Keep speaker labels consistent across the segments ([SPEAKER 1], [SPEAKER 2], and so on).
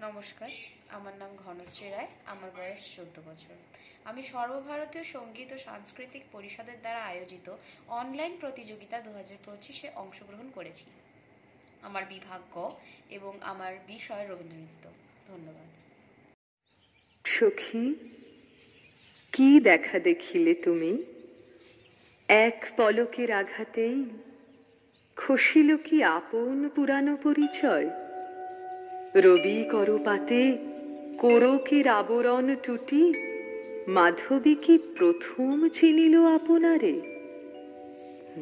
[SPEAKER 1] নমস্কার, আমার নাম ঘনশ্রী রায়। আমার বয়স 14 বছর। আমি সর্বভারতীয় সঙ্গীত ও সাংস্কৃতিক পরিষদের দ্বারা আয়োজিত অনলাইন প্রতিযোগিতা 2025-এ অংশগ্রহণ করেছি। আমার বিভাগ গ এবং আমার বিষয় রবীন্দ্রনৃত্য। ধন্যবাদ।
[SPEAKER 2] সখী, কি দেখা দেখিলে তুমি? এক পলকের আঘাতেই খসিল কি আপন পুরানো পরিচয়? রবি করপাতে কোরকের আবরণ টুটি মাধবী কি প্রথম চিনিল আপনারে?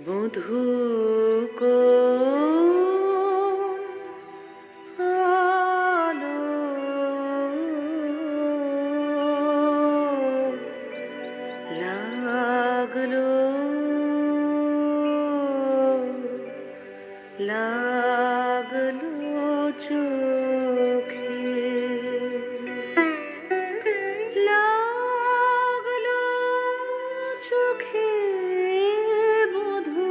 [SPEAKER 2] মধু আলো লাগলো লাগলো চোখে, লাগলো চোখে মধু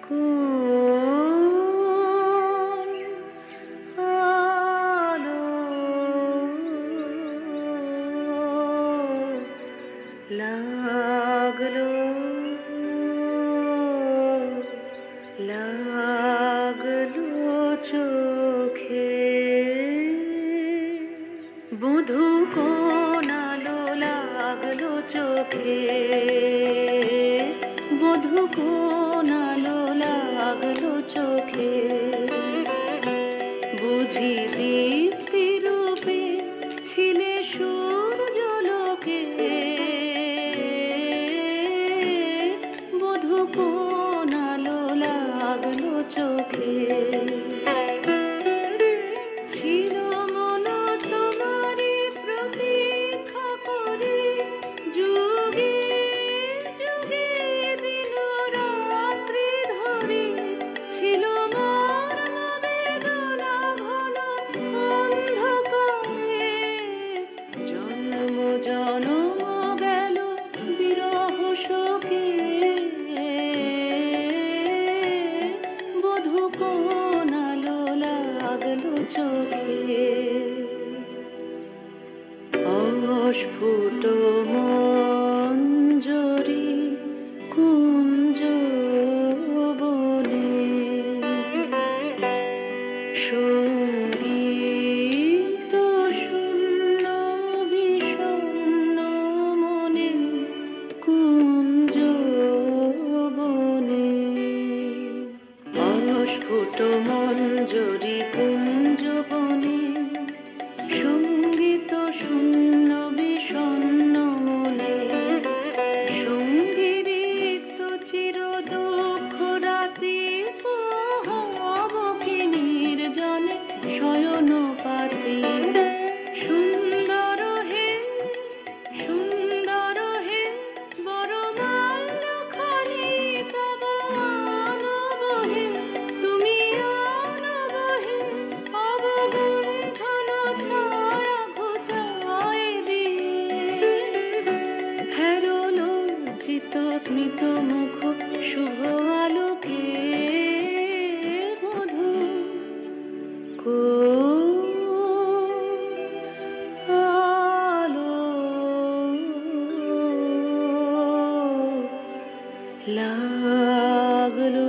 [SPEAKER 2] কোন আলো লাগলো লাগলো চোখে, বধূ কোন আলো লাগলো চোখে, বধূ কোন আলো লাগলো চোখে, বুঝি দীপ্তি রূপে ছিলে সূর্যলোকে, বধূ কোন আলো লাগলো চোখে। ছিল মন তোমারি প্রতীক্ষা করে, যুগে যুগে দিন রাত্রি ধরে, ছিল মর্ম বেদনা ঘন অন্ধকারে, জন্ম জনম গেল বিরহ শোকে, বধূ কোন আলো লাগলো চোখে। অস্ফুট মঞ্জরি কুঞ্জ বনে, সঙ্গীত শূন্য বিষণ্ণ মনে কুঞ্জ বনে, অস্ফুট মঞ্জরি কুঞ্জ বনে, সঙ্গীত শূন্য বিষণ্ণ মনে, সঙ্গীরিক্ত চির দুঃখ রাতি হবকি নির্জনে শয়ন পাতি, সুন্দর হে সুন্দর হে বড় মাল্যখানি তব আনবহে, তুমি আনবহে অবগুণ্ঠন ছায়া ঘুচায় দিয়ে, হেরো লজ্জিত স্মিত মুখ শুভ আলোকে, মধু আলো লাগলো